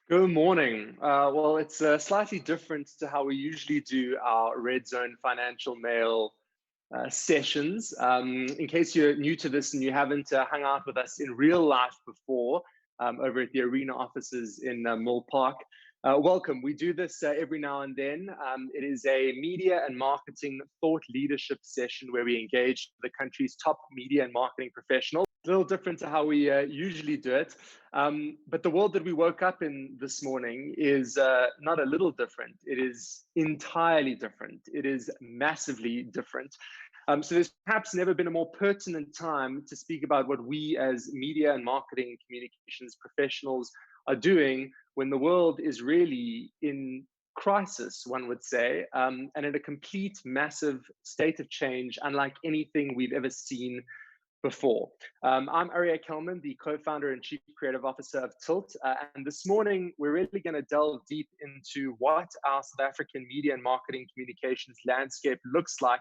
Good morning. Well, it's slightly different to how we usually do our Redzone financial mail sessions. In case you're new to this and you haven't hung out with us in real life before, over at the Arena offices in Mill Park, welcome. We do this every now and then. It is a media and marketing thought leadership session where we engage the country's top media and marketing professionals. A little different to how we usually do it. But the world that we woke up in this morning is not a little different. It is entirely different. It is massively different. So there's perhaps never been a more pertinent time to speak about what we as media and marketing communications professionals are doing when the world is really in crisis, one would say, and in a complete massive state of change, unlike anything we've ever seen before. I'm Arye Kellman, the co-founder and chief creative officer of Tilt. And this morning, we're really going to delve deep into what our South African media and marketing communications landscape looks like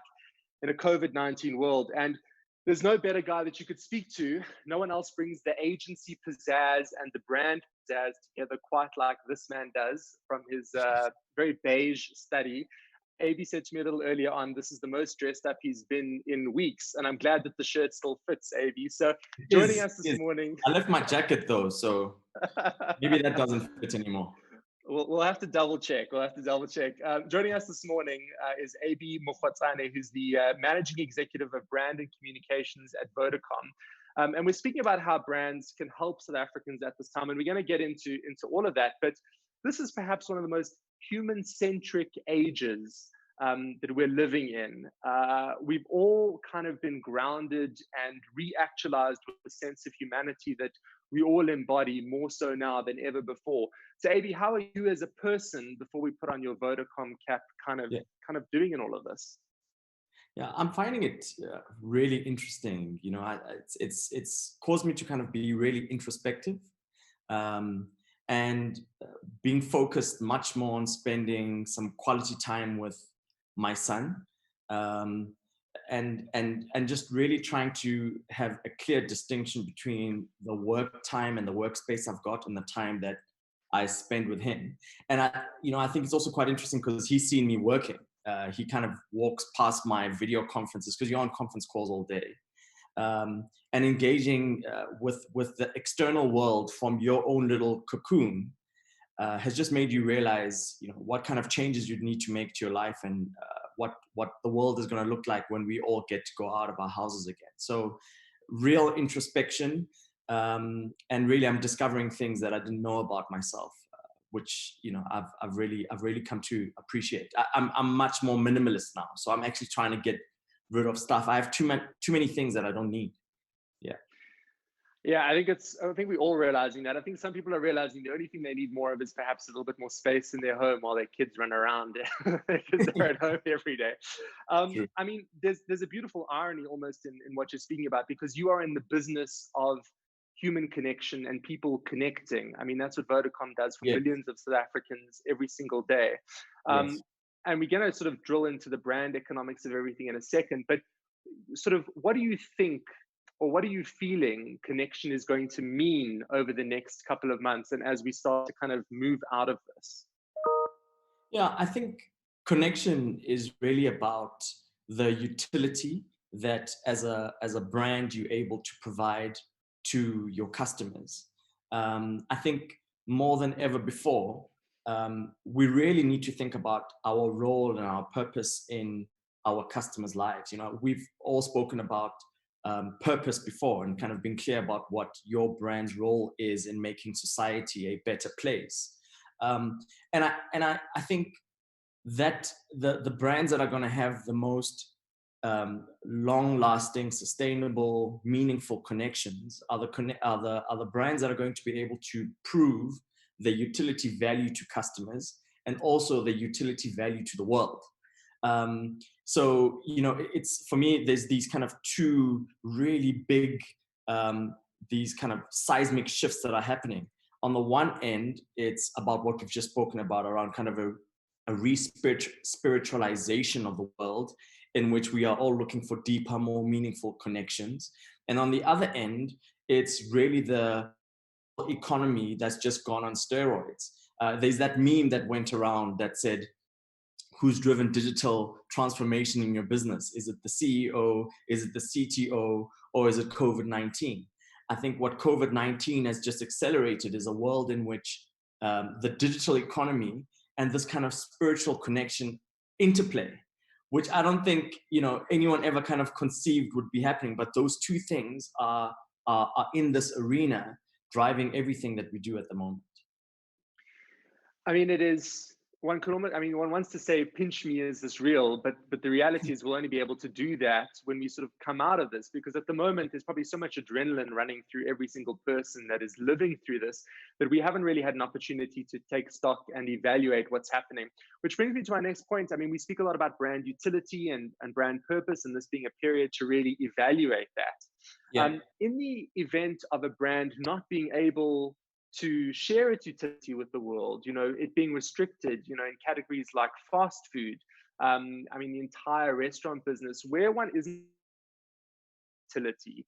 in a COVID-19 world. And there's no better guy that you could speak to. No one else brings the agency pizzazz and the brand pizzazz together quite like this man does from his very beige study. Abey said to me a little earlier on, this is the most dressed up he's been in weeks. And I'm glad that the shirt still fits, Abey. So joining us this morning. I left my jacket though, so maybe that doesn't fit anymore. We'll have to double check. Joining us this morning is Abey Mokgwatsane, who's the managing executive of brand and communications at Vodacom. And we're speaking about how brands can help South Africans at this time. And we're going to get into all of that. But this is perhaps one of the most human-centric ages that we're living in. We've all kind of been grounded and reactualized with a sense of humanity that we all embody more so now than ever before. So, Abey, how are you as a person, before we put on your Vodacom cap, kind of doing in all of this? Yeah, I'm finding it really interesting. You know, it's caused me to kind of be really introspective, and being focused much more on spending some quality time with my son, and just really trying to have a clear distinction between the work time and the workspace I've got and the time that I spend with him. And I think it's also quite interesting because he's seen me working. He kind of walks past my video conferences because you're on conference calls all day, and engaging with the external world from your own little cocoon has just made you realize, what kind of changes you'd need to make to your life, and what the world is going to look like when we all get to go out of our houses again. So, real introspection, and really, I'm discovering things that I didn't know about myself, which I've really come to appreciate. I'm much more minimalist now, so I'm actually trying to get rid of stuff. I have too many things that I don't need. Yeah, I think we're all realizing that. I think some people are realizing the only thing they need more of is perhaps a little bit more space in their home while their kids run around because they're at home every day. I mean, there's a beautiful irony almost in what you're speaking about, because you are in the business of human connection and people connecting. I mean, that's what Vodacom does for millions of South Africans every single day. And we're going to sort of drill into the brand economics of everything in a second. But sort of, what do you think, or what are you feeling connection is going to mean over the next couple of months, and as we start to kind of move out of this? Yeah, I think connection is really about the utility that as a brand you're able to provide to your customers. I think more than ever before, we really need to think about our role and our purpose in our customers' lives. We've all spoken about purpose before and kind of been clear about what your brand's role is in making society a better place. And I think that the brands that are going to have the most long-lasting, sustainable, meaningful connections are the brands that are going to be able to prove the utility value to customers and also the utility value to the world. So, it's, for me, there's these kind of two really big, these kind of seismic shifts that are happening. On the one end, it's about what we've just spoken about around kind of a spiritualization of the world, in which we are all looking for deeper, more meaningful connections. And on the other end, it's really the economy that's just gone on steroids. There's that meme that went around that said, who's driven digital transformation in your business? Is it the CEO? Is it the CTO? Or is it COVID-19? I think what COVID-19 has just accelerated is a world in which the digital economy and this kind of spiritual connection interplay, which I don't think anyone ever kind of conceived would be happening. But those two things are in this arena driving everything that we do at the moment. I mean, it is, one could almost, I mean, one wants to say, pinch me, is this real? But the reality is we'll only be able to do that when we sort of come out of this, because at the moment there's probably so much adrenaline running through every single person that is living through this, that we haven't really had an opportunity to take stock and evaluate what's happening. Which brings me to my next point. I mean, we speak a lot about brand utility and brand purpose, and this being a period to really evaluate that. Yeah. In the event of a brand not being able to share its utility with the world, it being restricted, in categories like fast food, I mean, the entire restaurant business, where one isn't utility,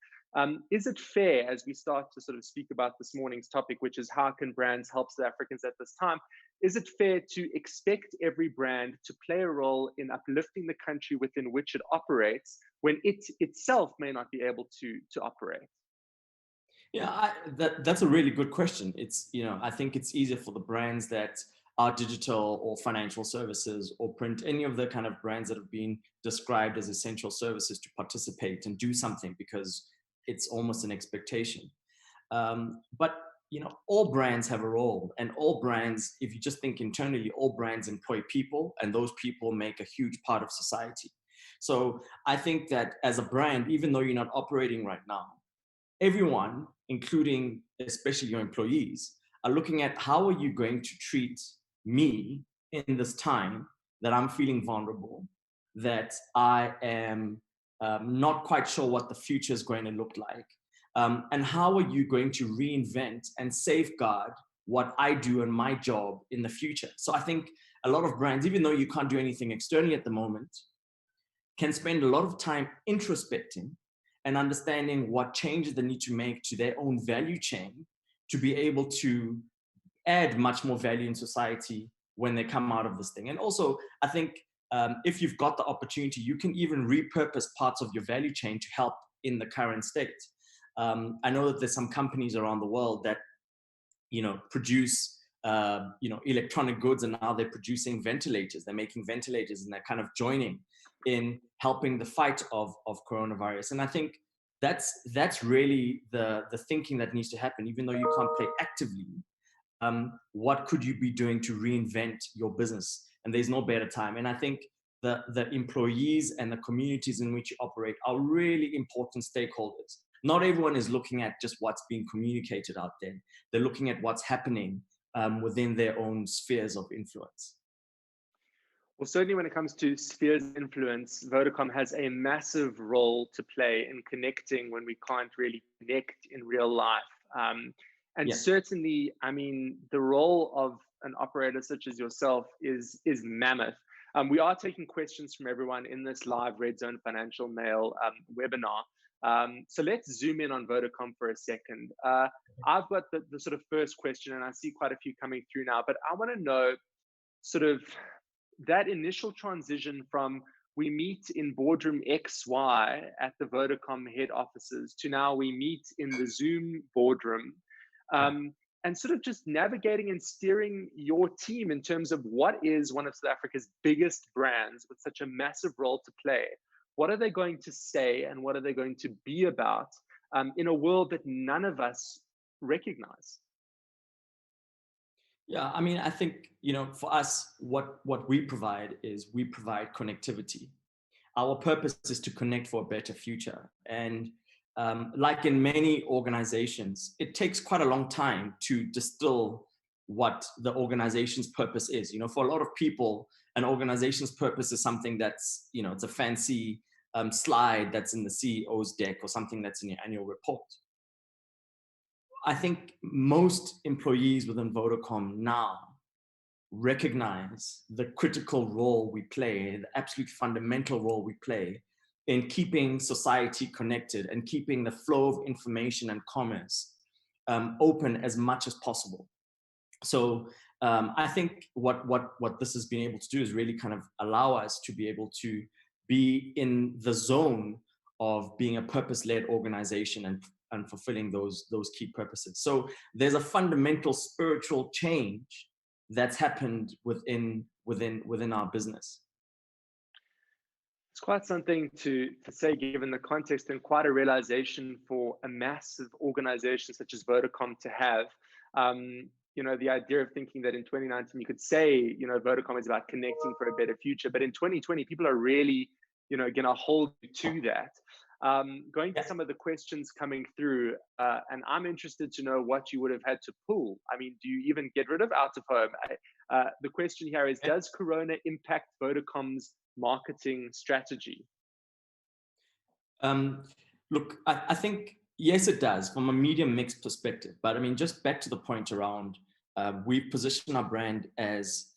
is it fair, as we start to sort of speak about this morning's topic, which is how can brands help South Africans at this time, is it fair to expect every brand to play a role in uplifting the country within which it operates when it itself may not be able to operate? Yeah, that's a really good question. It's, I think it's easier for the brands that are digital or financial services or print, any of the kind of brands that have been described as essential services, to participate and do something, because it's almost an expectation. But, all brands have a role, and all brands, if you just think internally, all brands employ people, and those people make a huge part of society. So I think that as a brand, even though you're not operating right now, everyone, including especially your employees, are looking at how are you going to treat me in this time that I'm feeling vulnerable, that I am not quite sure what the future is going to look like. And how are you going to reinvent and safeguard what I do and my job in the future? So I think a lot of brands, even though you can't do anything externally at the moment, can spend a lot of time introspecting and understanding what changes they need to make to their own value chain to be able to add much more value in society when they come out of this thing. And also, I think if you've got the opportunity, you can even repurpose parts of your value chain to help in the current state. I know that there's some companies around the world that, produce, electronic goods, and now they're producing ventilators. They're making ventilators, and they're kind of joining in helping the fight of coronavirus. And I think that's really the thinking that needs to happen. Even though you can't play actively, what could you be doing to reinvent your business? And there's no better time. And I think the employees and the communities in which you operate are really important stakeholders. Not everyone is looking at just what's being communicated out there. They're looking at what's happening within their own spheres of influence. Well, certainly when it comes to spheres of influence, Vodacom has a massive role to play in connecting when we can't really connect in real life. Certainly, I mean, the role of an operator such as yourself is mammoth. We are taking questions from everyone in this live Redzone Financial Mail webinar. So let's zoom in on Vodacom for a second. I've got the sort of first question, and I see quite a few coming through now, but I want to know sort of that initial transition from we meet in boardroom XY at the Vodacom head offices to now we meet in the Zoom boardroom, and sort of just navigating and steering your team in terms of what is one of South Africa's biggest brands with such a massive role to play. What are they going to say, and what are they going to be about in a world that none of us recognize? Yeah, I mean, I think, for us, what we provide is we provide connectivity. Our purpose is to connect for a better future. And like in many organizations, it takes quite a long time to distill what the organization's purpose is. For a lot of people, an organization's purpose is something that's, it's a fancy slide that's in the CEO's deck or something that's in your annual report. I think most employees within Vodacom now recognize the critical role we play, the absolute fundamental role we play in keeping society connected and keeping the flow of information and commerce open as much as possible. So I think what this has been able to do is really kind of allow us to be able to be in the zone of being a purpose-led organization and fulfilling those key purposes. So there's a fundamental spiritual change that's happened within our business. It's quite something to say, given the context, and quite a realization for a massive organization such as Vodacom to have. The idea of thinking that in 2019 you could say, Vodacom is about connecting for a better future, but in 2020 people are really, going to hold you to that. Going to some of the questions coming through, and I'm interested to know what you would have had to pull. I mean, do you even get rid of out of home? The question here is, does Corona impact Vodacom's marketing strategy? Look, I think, yes, it does from a media mix perspective. But I mean, just back to the point around, we position our brand as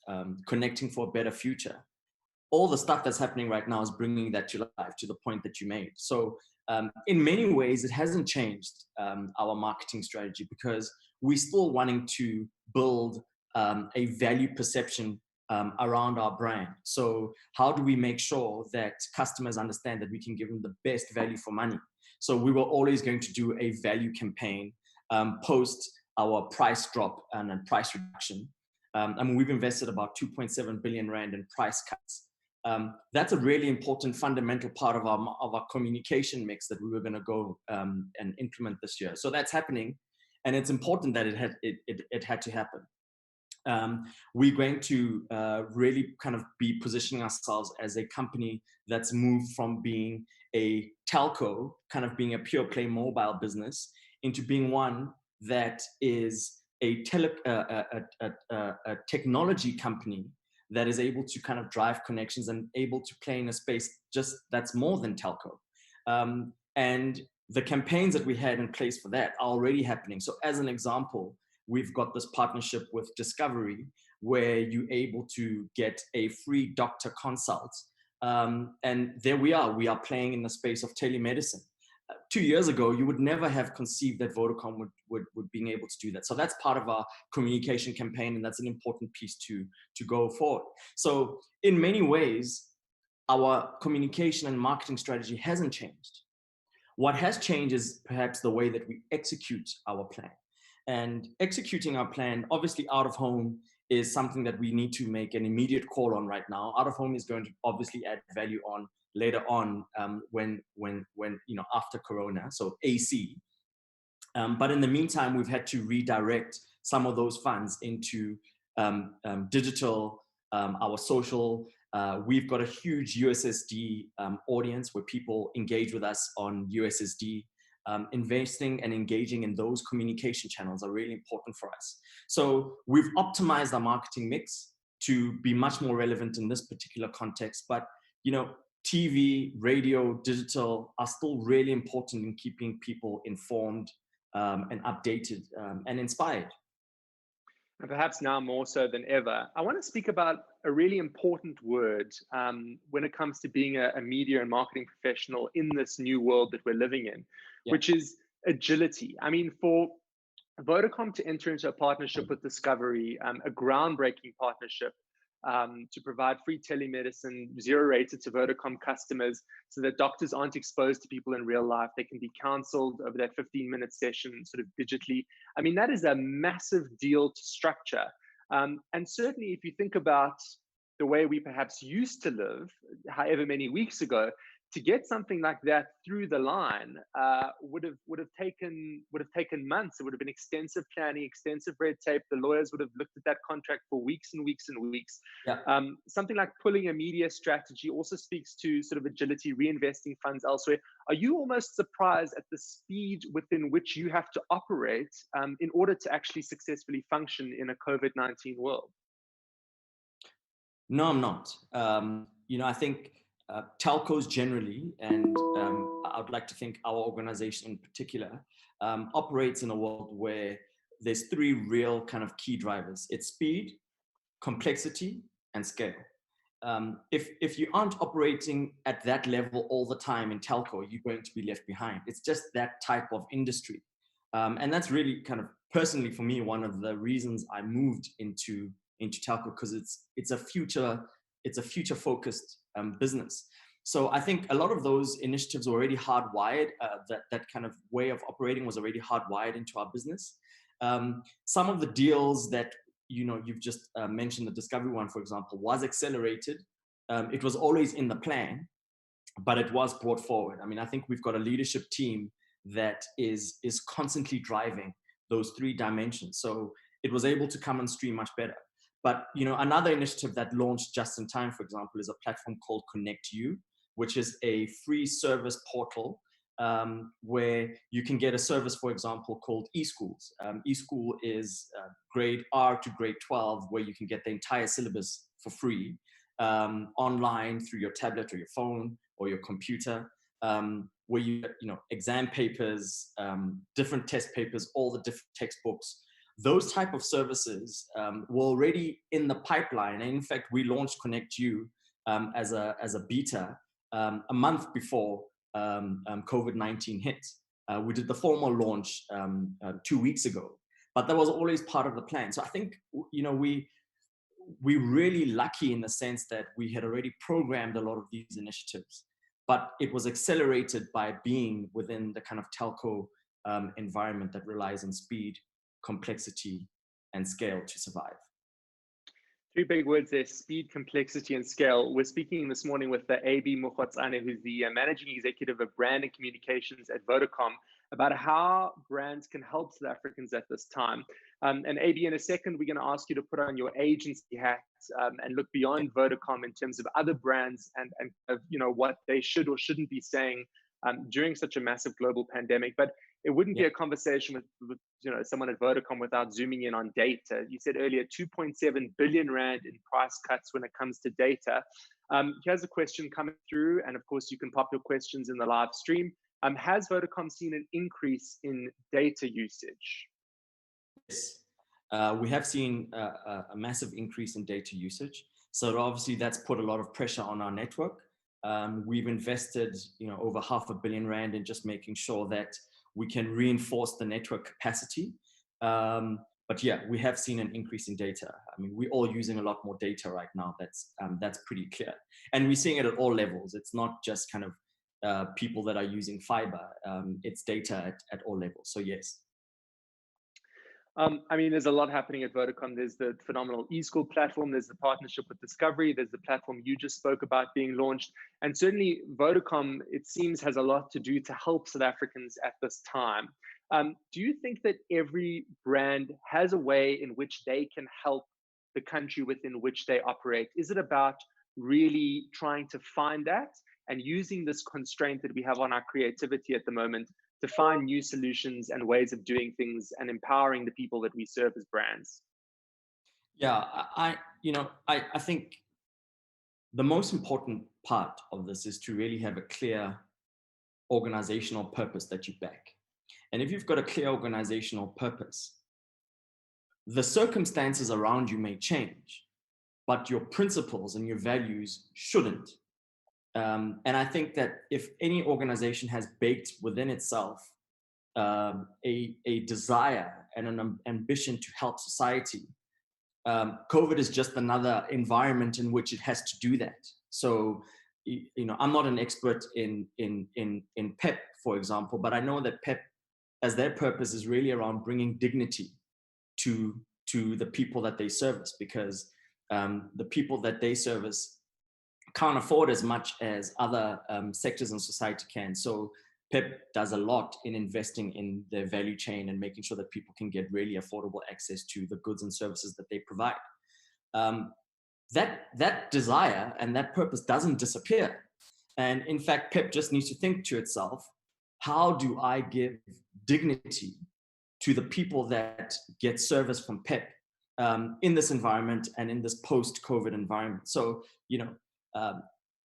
connecting for a better future. All the stuff that's happening right now is bringing that to life, to the point that you made. So in many ways, it hasn't changed our marketing strategy, because we're still wanting to build a value perception around our brand. So how do we make sure that customers understand that we can give them the best value for money? So we were always going to do a value campaign post our price drop and price reduction. I mean, we've invested about 2.7 billion rand in price cuts. That's a really important fundamental part of our communication mix that we were going to go and implement this year. So that's happening, and it's important that it had to happen. We're going to really kind of be positioning ourselves as a company that's moved from being a telco, kind of being a pure play mobile business, into being one that is a technology company that is able to kind of drive connections and able to play in a space just that's more than telco. And the campaigns that we had in place for that are already happening. So as an example, we've got this partnership with Discovery where you're able to get a free doctor consult. And there we are playing in the space of telemedicine. 2 years ago, you would never have conceived that Vodacom would being able to do that. So that's part of our communication campaign, and that's an important piece to go forward. So in many ways, our communication and marketing strategy hasn't changed. What has changed is perhaps the way that we execute our plan. And executing our plan, obviously out of home is something that we need to make an immediate call on right now. Out of home is going to obviously add value on later on when after Corona, so AC. But in the meantime, we've had to redirect some of those funds into digital, our social. We've got a huge USSD audience where people engage with us on USSD. Investing and engaging in those communication channels are really important for us. So we've optimized our marketing mix to be much more relevant in this particular context. But, TV, radio, digital are still really important in keeping people informed and updated and inspired. And perhaps now more so than ever, I want to speak about a really important word when it comes to being a media and marketing professional in this new world that we're living in, which is agility. I mean, for Vodacom to enter into a partnership with Discovery, a groundbreaking partnership to provide free telemedicine, zero rated to Vodacom customers, so that doctors aren't exposed to people in real life. They can be counseled over that 15-minute session sort of digitally. I mean, that is a massive deal to structure. And certainly if you think about the way we perhaps used to live, however many weeks ago, to get something like that through the line would have taken months. It would have been extensive planning, extensive red tape. The lawyers would have looked at that contract for weeks and weeks and weeks. Yeah. Something like pulling a media strategy also speaks to sort of agility, reinvesting funds elsewhere. Are you almost surprised at the speed within which you have to operate in order to actually successfully function in a COVID-19 world? No, I'm not. I think telcos generally, and I would like to think our organization in particular, operates in a world where there's three real kind of key drivers. It's speed, complexity, and scale. If you aren't operating at that level all the time in telco, you're going to be left behind. It's just that type of industry. And that's really kind of personally for me one of the reasons I moved into telco, because it's a future focused business. So I think a lot of those initiatives were already hardwired. That kind of way of operating was already hardwired into our business. Some of the deals that you've just mentioned, the Discovery one, for example, was accelerated. It was always in the plan, but it was brought forward. I mean, I think we've got a leadership team that is constantly driving those three dimensions. So it was able to come on stream much better. But another initiative that launched just in time, for example, is a platform called Connect You, which is a free service portal where you can get a service, for example, called eSchools. eSchool is grade R to grade 12, where you can get the entire syllabus for free online through your tablet or your phone or your computer, where you exam papers, different test papers, all the different textbooks. Those type of services were already in the pipeline. And in fact, we launched Connect You as a beta a month before COVID-19 hit. We did the formal launch 2 weeks ago, but that was always part of the plan. So I think we're really lucky in the sense that we had already programmed a lot of these initiatives, but it was accelerated by being within the kind of telco environment that relies on speed, complexity, and scale to survive. Three big words there: speed, complexity, and scale. We're speaking this morning with the Abey Mokgwatsane, who's the managing executive of brand and communications at Vodacom, about how brands can help South Africans at this time. And Abey, in a second, we're going to ask you to put on your agency hat and look beyond Vodacom in terms of other brands and what they should or shouldn't be saying during such a massive global pandemic. But it wouldn't be a conversation with someone at Vodacom without zooming in on data. You said earlier 2.7 billion rand in price cuts when it comes to data. Here's a question coming through, and of course you can pop your questions in the live stream. Has Vodacom seen an increase in data usage? Yes, we have seen a massive increase in data usage. So obviously that's put a lot of pressure on our network. We've invested over 500 million rand in just making sure that we can reinforce the network capacity. But yeah, we have seen an increase in data. I mean, we're all using a lot more data right now. That's pretty clear. And we're seeing it at all levels. It's not just kind of people that are using fiber. It's data at all levels. So yes. I mean, there's a lot happening at Vodacom. There's the phenomenal eSchool platform. There's the partnership with Discovery. There's the platform you just spoke about being launched. And certainly Vodacom, it seems, has a lot to do to help South Africans at this time. Do you think that every brand has a way in which they can help the country within which they operate? Is it about really trying to find that and using this constraint that we have on our creativity at the moment to find new solutions and ways of doing things and empowering the people that we serve as brands? Yeah, I think the most important part of this is to really have a clear organizational purpose that you back. And if you've got a clear organizational purpose, the circumstances around you may change, but your principles and your values shouldn't. And I think that if any organization has baked within itself a desire and an ambition to help society, COVID is just another environment in which it has to do that. So, I'm not an expert in PEP, for example, but I know that PEP, as their purpose, is really around bringing dignity to the people that they service, because the people that they service can't afford as much as other sectors in society can. So PEP does a lot in investing in their value chain and making sure that people can get really affordable access to the goods and services that they provide. That desire and that purpose doesn't disappear. And in fact, PEP just needs to think to itself, how do I give dignity to the people that get service from PEP in this environment and in this post-COVID environment? So,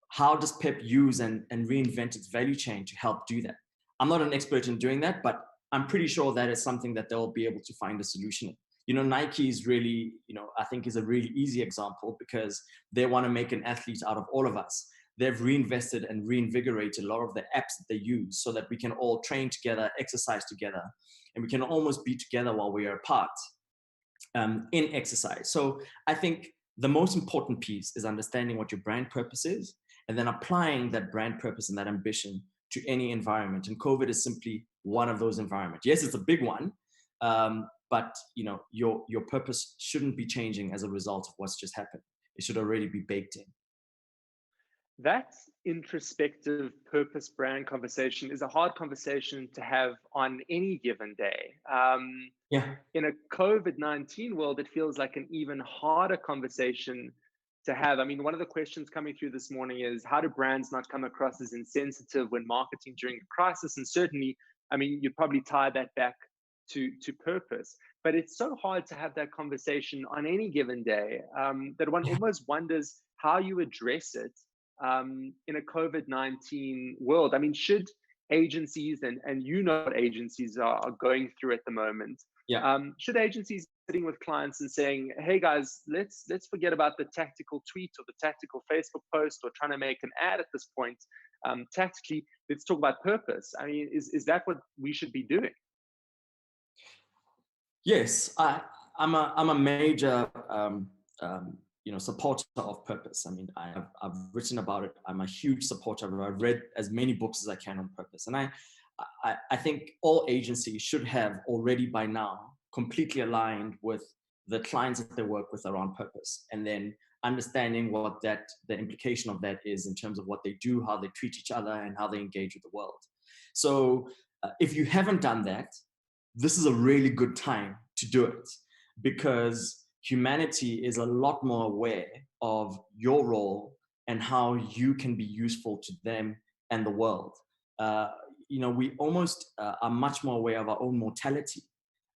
how does PEP use and reinvent its value chain to help do that? I'm not an expert in doing that, but I'm pretty sure that is something that they'll be able to find a solution in. Nike is really, I think is a really easy example, because they want to make an athlete out of all of us. they've reinvested and reinvigorated a lot of the apps that they use so that we can all train together, exercise together, and we can almost be together while we are apart in exercise. So I think the most important piece is understanding what your brand purpose is and then applying that brand purpose and that ambition to any environment. And COVID is simply one of those environments. Yes, it's a big one, but your purpose shouldn't be changing as a result of what's just happened. It should already be baked in. That introspective purpose brand conversation is a hard conversation to have on any given day. Yeah. In a COVID-19 world, it feels like an even harder conversation to have. I mean, one of the questions coming through this morning is, how do brands not come across as insensitive when marketing during a crisis? And certainly, I mean, you'd probably tie that back to purpose. But it's so hard to have that conversation on any given day that one almost wonders how you address it in a COVID-19 world. I mean, should agencies, and what agencies are going through at the moment, should agencies sitting with clients and saying, hey guys, let's forget about the tactical tweet or the tactical Facebook post or trying to make an ad at this point, tactically, let's talk about purpose. I mean, is that what we should be doing? Yes, I'm a major supporter of purpose. I mean, I've written about it. I'm a huge supporter. I've read as many books as I can on purpose, and I think all agencies should have already by now completely aligned with the clients that they work with around purpose, and then understanding what the implication of that is in terms of what they do, how they treat each other, and how they engage with the world. So if you haven't done that, this is a really good time to do it, because humanity is a lot more aware of your role and how you can be useful to them and the world. We almost are much more aware of our own mortality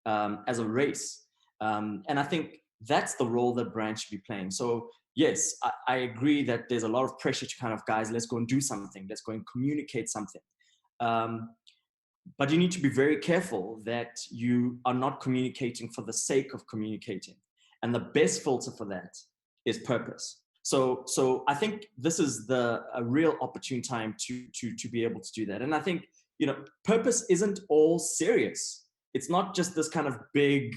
as a race. And I think that's the role that brands should be playing. So yes, I agree that there's a lot of pressure to kind of, guys, let's go and do something. Let's go and communicate something. But you need to be very careful that you are not communicating for the sake of communicating. And the best filter for that is purpose. So I think this is a real opportune time to be able to do that. And I think, purpose isn't all serious. It's not just this kind of big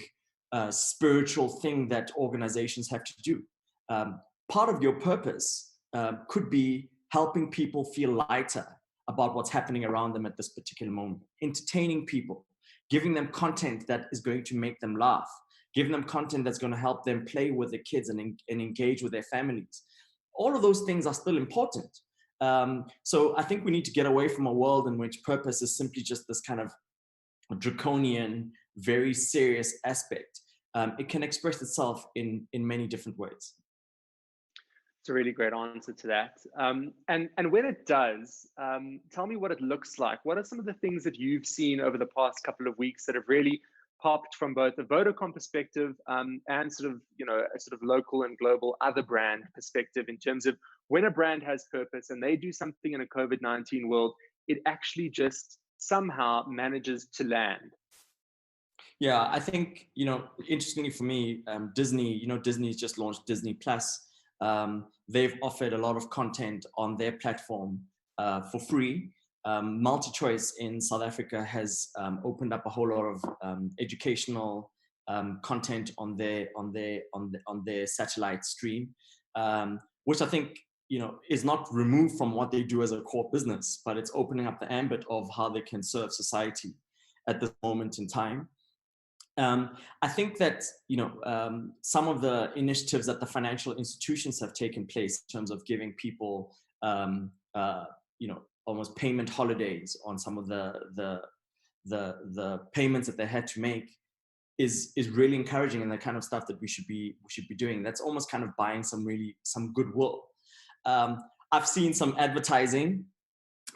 spiritual thing that organizations have to do. Part of your purpose could be helping people feel lighter about what's happening around them at this particular moment, entertaining people, giving them content that is going to make them laugh, giving them content that's going to help them play with their kids and engage with their families. All of those things are still important. So I think we need to get away from a world in which purpose is simply just this kind of draconian, very serious aspect. It can express itself in many different ways. It's a really great answer to that. And when it does, tell me what it looks like. What are some of the things that you've seen over the past couple of weeks that have really popped from both a Vodacom perspective and sort of local and global other brand perspective, in terms of when a brand has purpose and they do something in a COVID-19 world, it actually just somehow manages to land? Yeah, I think, interestingly for me, Disney, Disney's just launched Disney Plus. They've offered a lot of content on their platform for free. MultiChoice in South Africa has opened up a whole lot of educational content on their satellite stream, which I think is not removed from what they do as a core business, but it's opening up the ambit of how they can serve society at this moment in time. I think that some of the initiatives that the financial institutions have taken place in terms of giving people almost payment holidays on some of the payments that they had to make is really encouraging, and the kind of stuff that we should be doing. That's almost kind of buying some goodwill. I've seen some advertising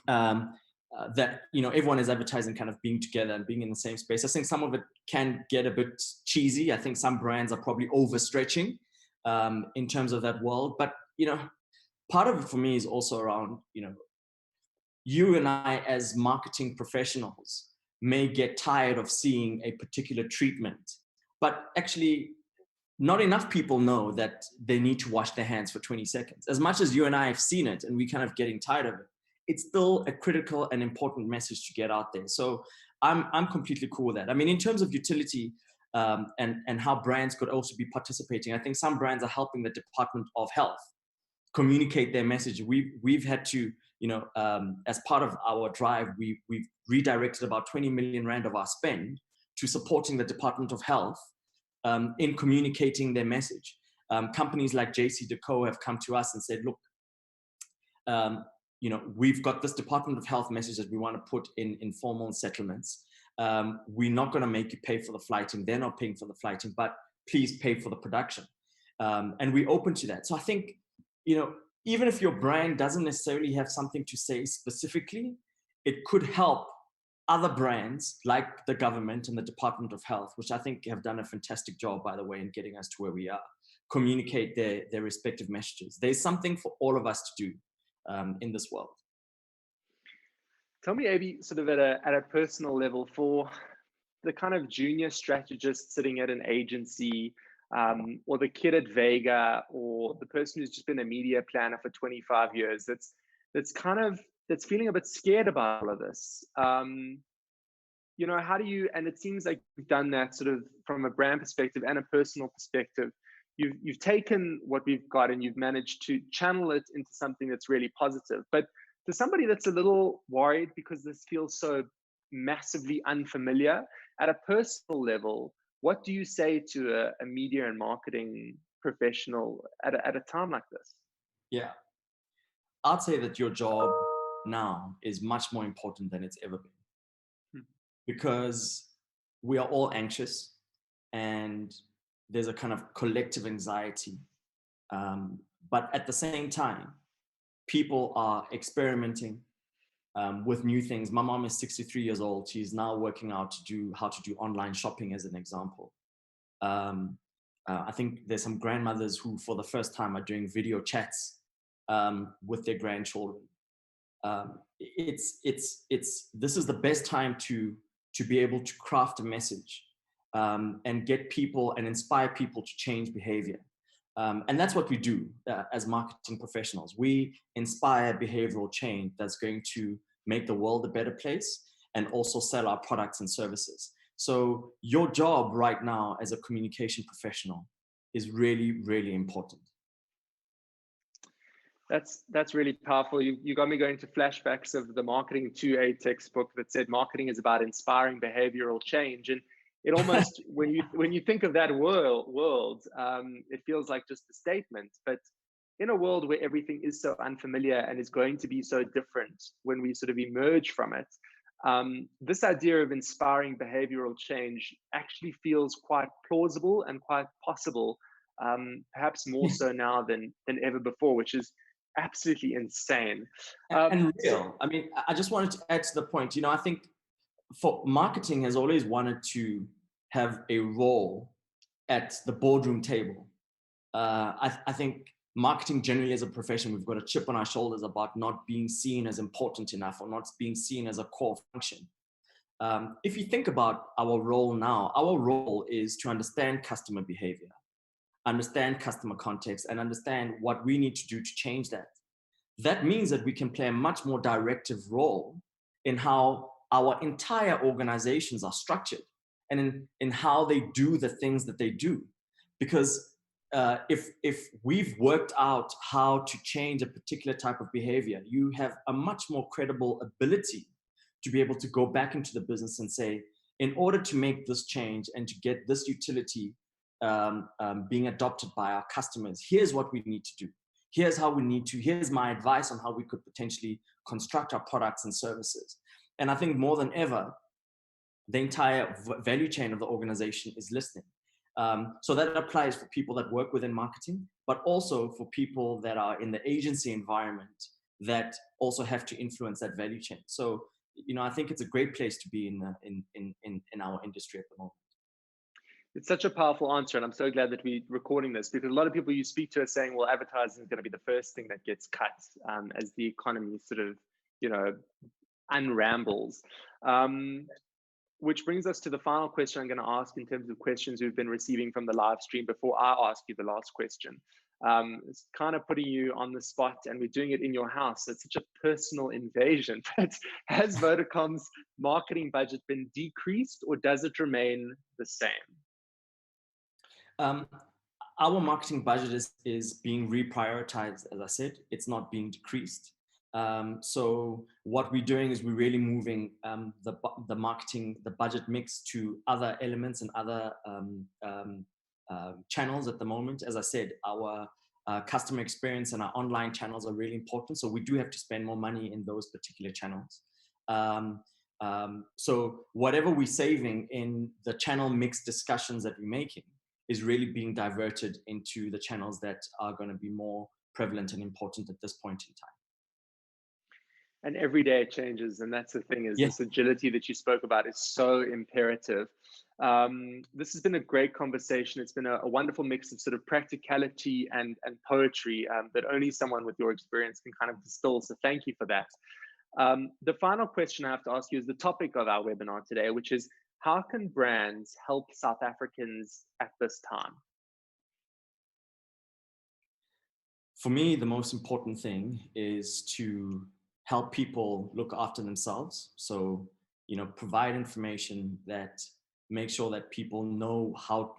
that everyone is advertising, kind of being together and being in the same space. I think some of it can get a bit cheesy. I think some brands are probably overstretching in terms of that world. But part of it for me is also around you and I as marketing professionals may get tired of seeing a particular treatment, but actually not enough people know that they need to wash their hands for 20 seconds. As much as you and I have seen it and we kind of getting tired of it, it's still a critical and important message to get out there. So I'm completely cool with that. I mean, in terms of utility, and how brands could also be participating, I think some brands are helping the Department of Health communicate their message. We've had to, as part of our drive, we've redirected about 20 million rand of our spend to supporting the Department of Health in communicating their message. Companies like JC Deco have come to us and said, look, we've got this Department of Health message that we want to put in informal settlements. We're not going to make you pay for the flighting. They're not paying for the flighting, but please pay for the production. And we're open to that. So I think, even if your brand doesn't necessarily have something to say specifically, it could help other brands like the government and the Department of Health, which I think have done a fantastic job, by the way, in getting us to where we are, communicate their respective messages. There's something for all of us to do in this world. Tell me, Abey, sort of at a personal level, for the kind of junior strategist sitting at an agency, or the kid at Vega, or the person who's just been a media planner for 25 years, that's feeling a bit scared about all of this. How do you, and it seems like you've done that sort of from a brand perspective and a personal perspective. You've taken what we've got and you've managed to channel it into something that's really positive. But to somebody that's a little worried because this feels so massively unfamiliar, at a personal level, what do you say to a media and marketing professional at a time like this? Yeah, I'd say that your job now is much more important than it's ever been, because we are all anxious and there's a kind of collective anxiety. But at the same time, people are experimenting with new things. My mom is 63 years old. She's now working out how to do online shopping, as an example. I think there's some grandmothers who, for the first time, are doing video chats with their grandchildren. This is the best time to be able to craft a message and get people and inspire people to change behavior. And that's what we do as marketing professionals. We inspire behavioral change that's going to make the world a better place and also sell our products and services. So your job right now as a communication professional is really, really important. That's really powerful. You got me going to flashbacks of the Marketing 2A textbook that said marketing is about inspiring behavioral change. And it almost, when you think of that world, it feels like just a statement. But in a world where everything is so unfamiliar and is going to be so different when we sort of emerge from it, this idea of inspiring behavioral change actually feels quite plausible and quite possible, perhaps more so now than ever before, which is absolutely insane. And real. I mean, I just wanted to add to the point. I think for marketing has always wanted to have a role at the boardroom table. I think marketing generally as a profession, we've got a chip on our shoulders about not being seen as important enough or not being seen as a core function. If you think about our role now, our role is to understand customer behavior, understand customer context, and understand what we need to do to change that. That means that we can play a much more directive role in how our entire organizations are structured and in how they do the things that they do. Because if we've worked out how to change a particular type of behavior, you have a much more credible ability to be able to go back into the business and say, in order to make this change and to get this utility being adopted by our customers, here's what we need to do. Here's my advice on how we could potentially construct our products and services. And I think more than ever, the entire value chain of the organization is listening. So that applies for people that work within marketing, but also for people that are in the agency environment that also have to influence that value chain. So, I think it's a great place to be in our industry at the moment. It's such a powerful answer, and I'm so glad that we're recording this, because a lot of people you speak to are saying, well, advertising is going to be the first thing that gets cut as the economy sort of, unrambles. which brings us to the final question I'm going to ask in terms of questions we've been receiving from the live stream before I ask you the last question. It's kind of putting you on the spot, and we're doing it in your house. It's such a personal invasion. But has Vodacom's marketing budget been decreased, or does it remain the same? Our marketing budget is being reprioritized. As I said, it's not being decreased. So what we're doing is we're really moving the marketing, the budget mix to other elements and other channels at the moment. As I said, our customer experience and our online channels are really important. So we do have to spend more money in those particular channels. So whatever we're saving in the channel mix discussions that we're making is really being diverted into the channels that are going to be more prevalent and important at this point in time. And every day it changes, and that's the thing, is Yeah. this agility that you spoke about is so imperative. This has been a great conversation. It's been a wonderful mix of sort of practicality and poetry that only someone with your experience can kind of distill. So thank you for that. The final question I have to ask you is the topic of our webinar today, which is, how can brands help South Africans at this time? For me, the most important thing is to help people look after themselves. So, provide information that makes sure that people know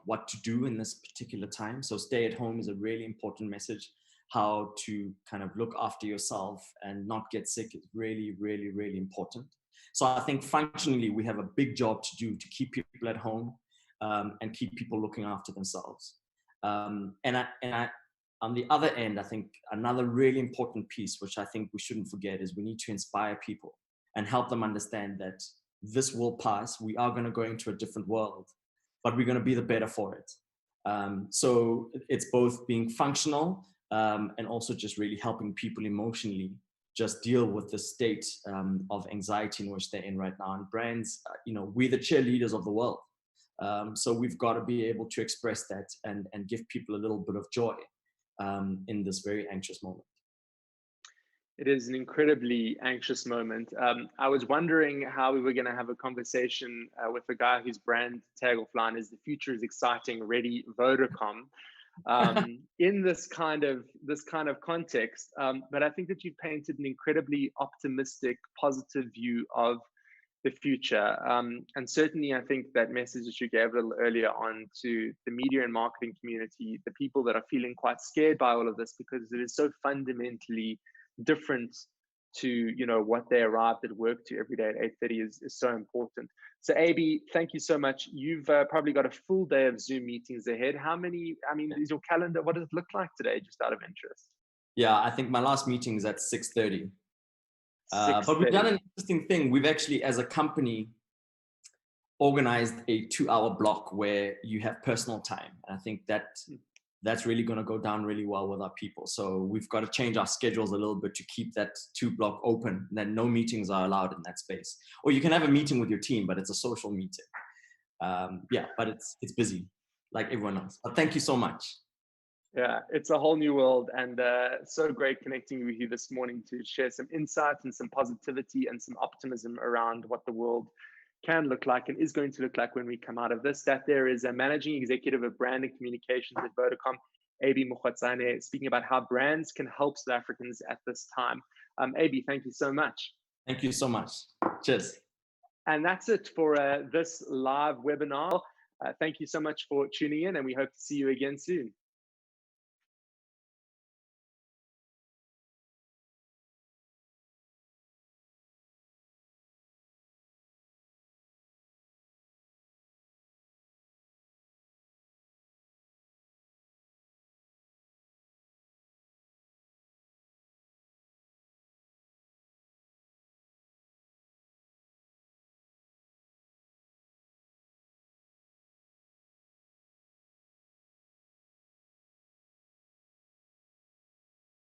what to do in this particular time. So stay at home is a really important message. How to kind of look after yourself and not get sick is really, really, really important. So I think functionally, we have a big job to do to keep people at home and keep people looking after themselves. And on the other end, I think another really important piece, which I think we shouldn't forget, is we need to inspire people and help them understand that this will pass. We are going to go into a different world, but we're going to be the better for it. So it's both being functional and also just really helping people emotionally just deal with the state of anxiety in which they're in right now. And brands, we're the cheerleaders of the world. So we've got to be able to express that and give people a little bit of joy in this very anxious moment. It is an incredibly anxious moment. I was wondering how we were going to have a conversation with a guy whose brand tagline is "The future is exciting, ready Vodacom," in this kind of context. But I think that you've painted an incredibly optimistic, positive view of the future. And certainly, I think that message that you gave a little earlier on to the media and marketing community, the people that are feeling quite scared by all of this, because it is so fundamentally different to what they arrived at work to every day at 8:30 is so important. So Abey, thank you so much. You've probably got a full day of Zoom meetings ahead. Is your calendar, what does it look like today, just out of interest? Yeah, I think my last meeting is at 6:30. But we've done an interesting thing. We've actually, as a company, organized a 2-hour block where you have personal time. And I think that's really going to go down really well with our people. So we've got to change our schedules a little bit to keep that 2 block open. And then no meetings are allowed in that space. Or you can have a meeting with your team, but it's a social meeting. But it's busy, like everyone else. But thank you so much. Yeah, it's a whole new world, and so great connecting with you this morning to share some insights and some positivity and some optimism around what the world can look like and is going to look like when we come out of this. That there is a managing executive of brand and communications at Vodacom, Abey Mokgwatsane, speaking about how brands can help South Africans at this time. Abey, thank you so much. Thank you so much. Cheers. And that's it for this live webinar. Thank you so much for tuning in, and we hope to see you again soon.